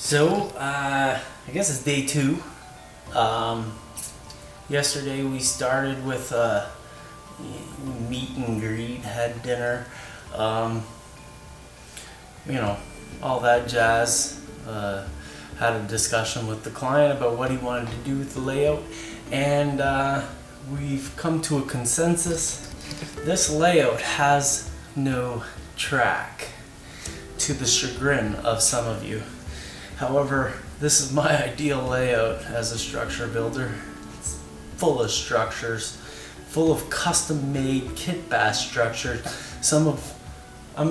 So, I guess it's day 2. Yesterday we started with meet and greet, had dinner, all that jazz. Had a discussion with the client about what he wanted to do with the layout, and we've come to a consensus. This layout has no track, to the chagrin of some of you. However, this is my ideal layout as a structure builder. It's full of structures, full of custom-made kit-bash structures. I'm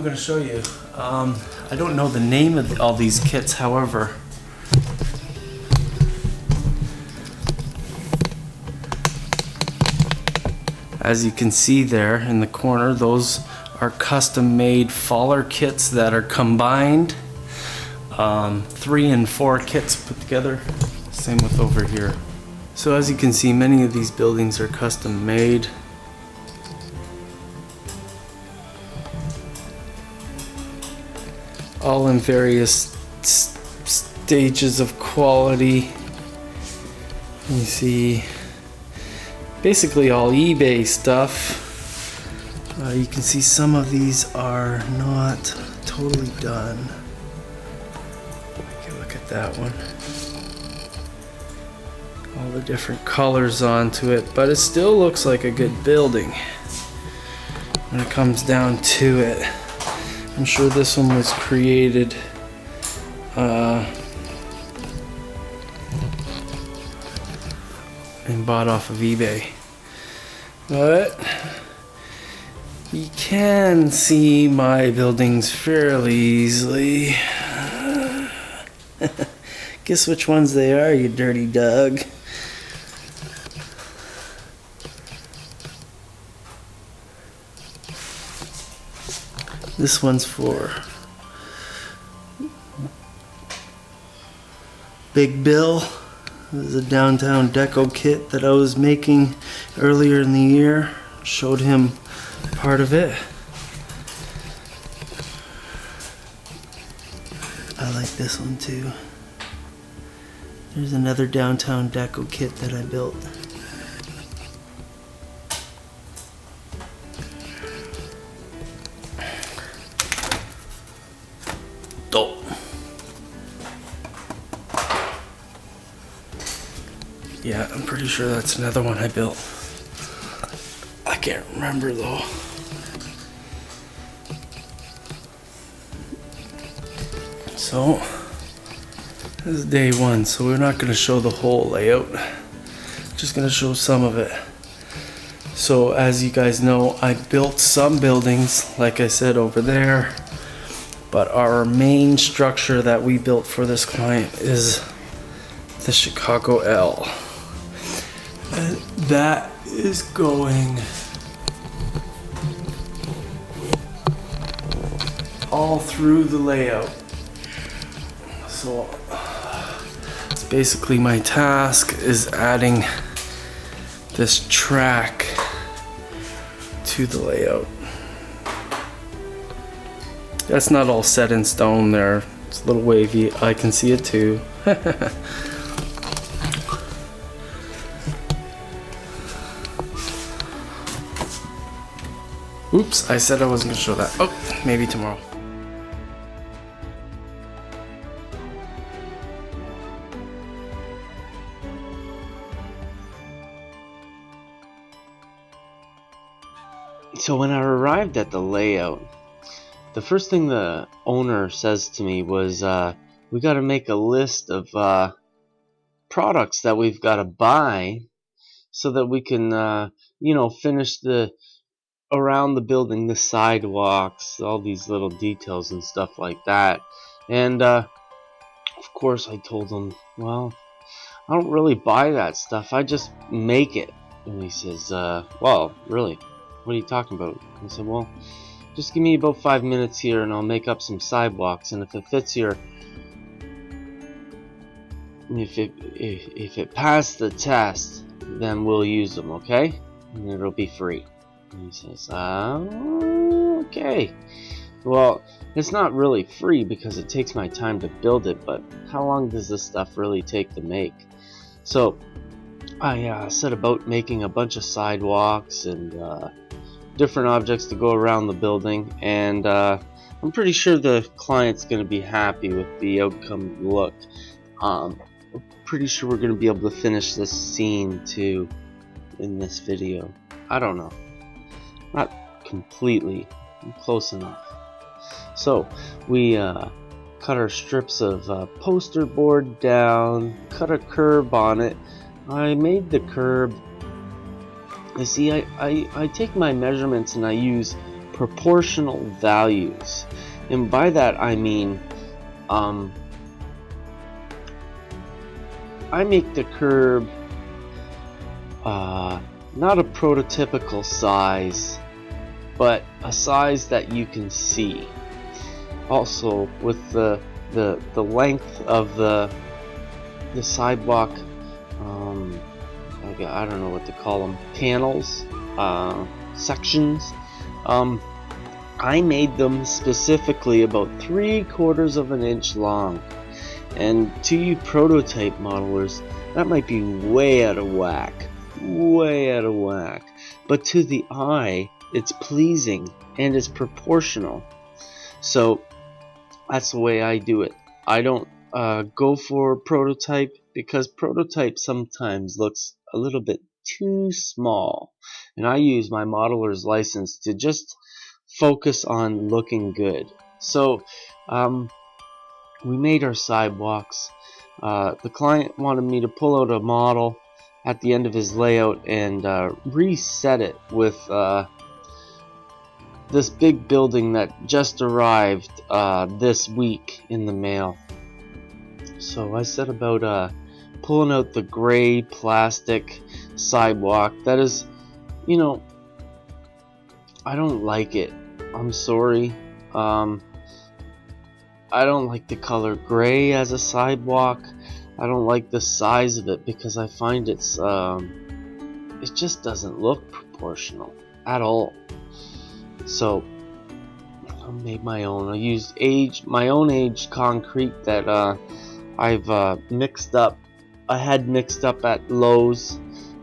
going to show you. I don't know the name of all these kits, however. As you can see there in the corner, those are custom-made faller kits that are combined. 3 and 4 kits put together. Same with over here. So as you can see, many of these buildings are custom made. All in various stages of quality. You see basically all eBay stuff. You can see some of these are not totally done. Okay, look at that one. All the different colors onto it, but it still looks like a good building when it comes down to it. I'm sure this one was created and bought off of eBay. But you can see my buildings fairly easily. Guess which ones they are, you dirty dog. This one's for Big Bill. This is a downtown deco kit that I was making earlier in the year. Showed him part of it. I like this one too. There's another downtown deco kit that I built. Oh. Yeah, I'm pretty sure that's another one I built. I can't remember though. So, this is day 1, so we're not going to show the whole layout. Just going to show some of it. So, as you guys know, I built some buildings, like I said over there. But our main structure that we built for this client is the Chicago L. And that is going all through the layout. So it's basically my task is adding this track to the layout. That's not all set in stone there. It's a little wavy. I can see it too. Oops, I said I wasn't going to show that. Oh, maybe tomorrow. So when I arrived at the layout, the first thing the owner says to me was, we got to make a list of products that we've got to buy so that we can, finish around the building, the sidewalks, all these little details and stuff like that. And of course I told him, well, I don't really buy that stuff, I just make it. And he says, well, really, what are you talking about? I said, well, just give me about 5 minutes here and I'll make up some sidewalks, and if it fits your, if it passed the test, then we'll use them, okay? And it'll be free. And he says, okay. Well, it's not really free because it takes my time to build it, but how long does this stuff really take to make? So I set about making a bunch of sidewalks and different objects to go around the building, and I'm pretty sure the client's going to be happy with the outcome look. Pretty sure we're going to be able to finish this scene too in this video. I don't know, not completely, I'm close enough. So we cut our strips of poster board down, cut a curb on it. I made the curb. You see, I take my measurements and I use proportional values, and by that I mean I make the curb not a prototypical size, but a size that you can see. Also, with the length of the sidewalk, I don't know what to call them, panels, sections. I made them specifically about 3/4 of an inch long, and to you prototype modelers, that might be way out of whack, but to the eye, it's pleasing and it's proportional. So that's the way I do it. I don't go for prototype because prototype sometimes looks a little bit too small, and I use my modeler's license to just focus on looking good. So we made our sidewalks. The client wanted me to pull out a model at the end of his layout and reset it with this big building that just arrived this week in the mail. So I set about pulling out the gray plastic sidewalk that is, you know, I don't like it. I'm sorry. I don't like the color gray as a sidewalk. I don't like the size of it because I find it just doesn't look proportional at all. So I made my own. I used my own aged concrete that I've mixed up. I had mixed up at Lowe's.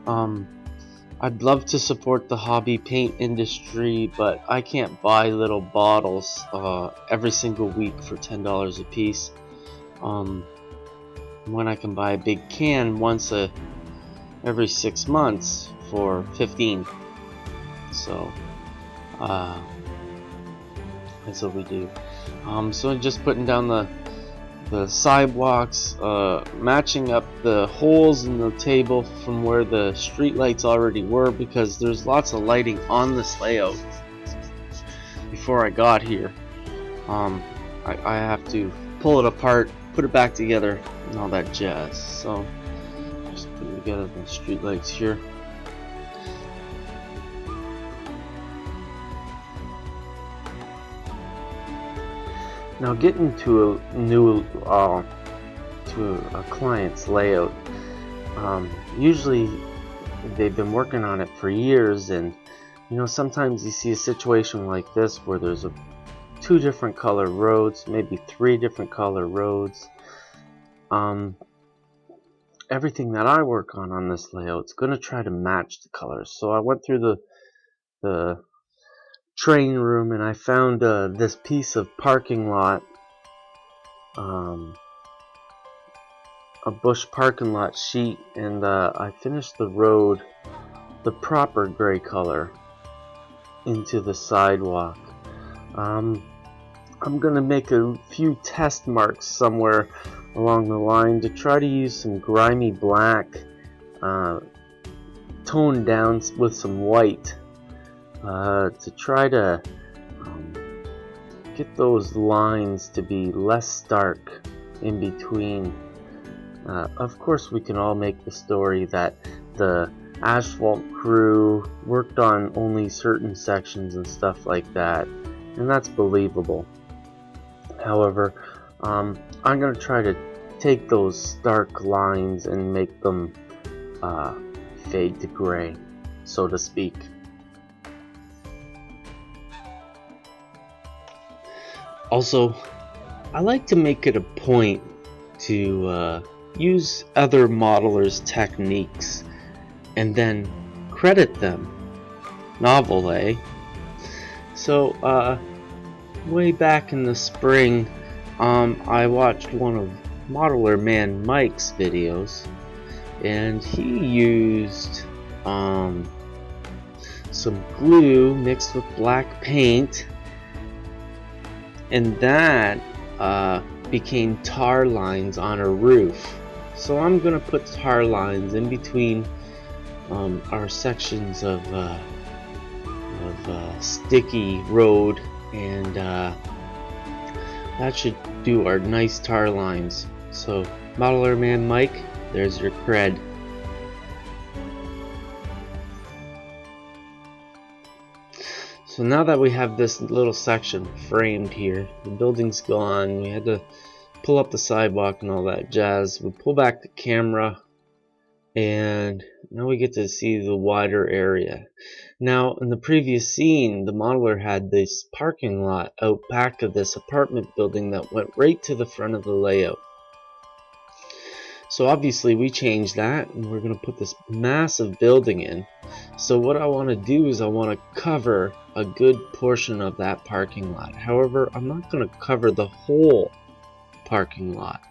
I'd love to support the hobby paint industry, but I can't buy little bottles every single week for $10 a piece. When I can buy a big can every 6 months for $15. So that's what we do. So I'm just putting down the sidewalks, matching up the holes in the table from where the street lights already were, because there's lots of lighting on this layout. Before I got here, I have to pull it apart, put it back together, and all that jazz. So just putting together the street lights here. Now, getting to a new to a client's layout, usually they've been working on it for years, and you know, sometimes you see a situation like this where there's 2 different color roads, maybe 3 different color roads. Everything that I work on this layout is going to try to match the colors. So I went through the train room and I found this piece of parking lot, a bush parking lot sheet, and I finished the road the proper gray color into the sidewalk. I'm gonna make a few test marks somewhere along the line to try to use some grimy black toned down with some white to try to get those lines to be less stark in between. Of course, we can all make the story that the asphalt crew worked on only certain sections and stuff like that, and that's believable. However, I'm going to try to take those stark lines and make them fade to gray, so to speak. Also, I like to make it a point to use other modelers' techniques and then credit them. Novel, eh? So, way back in the spring, I watched one of Modeler Man Mike's videos, and he used some glue mixed with black paint, and that became tar lines on a roof. So I'm gonna put tar lines in between our sections of sticky road, and that should do our nice tar lines. So Modeler Man Mike, there's your cred. So now that we have this little section framed here, the building's gone, we had to pull up the sidewalk and all that jazz. We pull back the camera and now we get to see the wider area. Now in the previous scene, the modeler had this parking lot out back of this apartment building that went right to the front of the layout. So obviously we changed that and we're going to put this massive building in. So what I want to do is I want to cover a good portion of that parking lot. However, I'm not going to cover the whole parking lot.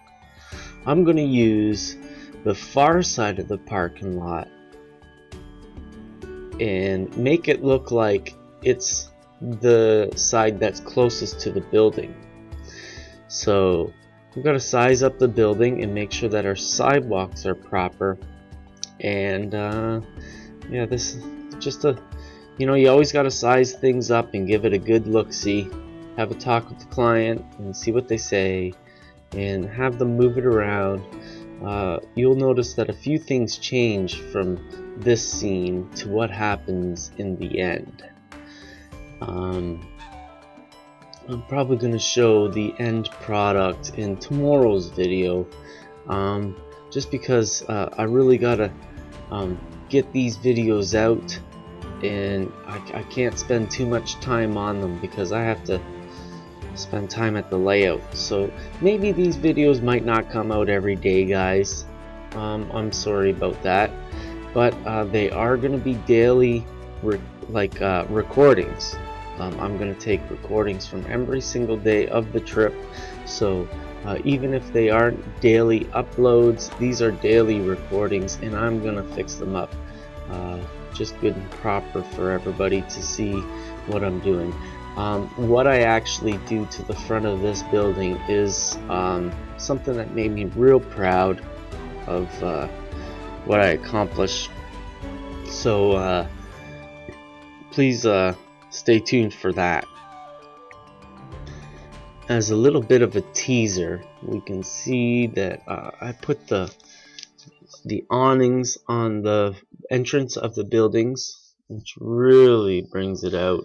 I'm going to use the far side of the parking lot and make it look like it's the side that's closest to the building. So we've got to size up the building and make sure that our sidewalks are proper. And yeah, this is just a, you always got to size things up and give it a good look-see. Have a talk with the client and see what they say and have them move it around. You'll notice that a few things change from this scene to what happens in the end. I'm probably going to show the end product in tomorrow's video, just because I really gotta get these videos out, and I can't spend too much time on them because I have to spend time at the layout. So maybe these videos might not come out every day, guys. I'm sorry about that, but they are going to be daily recordings. I'm going to take recordings from every single day of the trip, so even if they aren't daily uploads, these are daily recordings, and I'm going to fix them up just good and proper for everybody to see what I'm doing. What I actually do to the front of this building is something that made me real proud of what I accomplished. So please stay tuned for that. As a little bit of a teaser, we can see that I put the awnings on the entrance of the buildings, which really brings it out.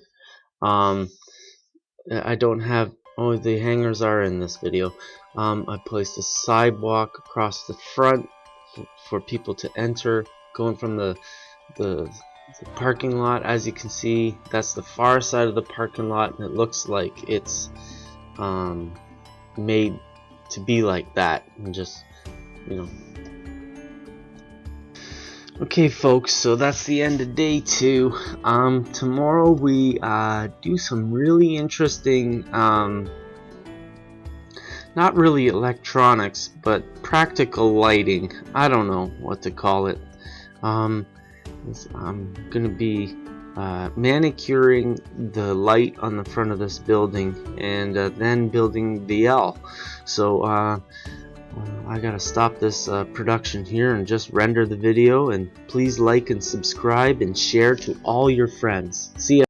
I don't have, oh, the hangers are in this video. I placed a sidewalk across the front for people to enter, going from the parking lot. As you can see, that's the far side of the parking lot, and it looks like it's made to be like that, and just, Okay folks, so that's the end of day 2. Tomorrow we do some really interesting, not really electronics, but practical lighting. I don't know what to call it. I'm gonna be manicuring the light on the front of this building, and then building the L. So I gotta stop this production here and just render the video, and please like and subscribe and share to all your friends. See ya.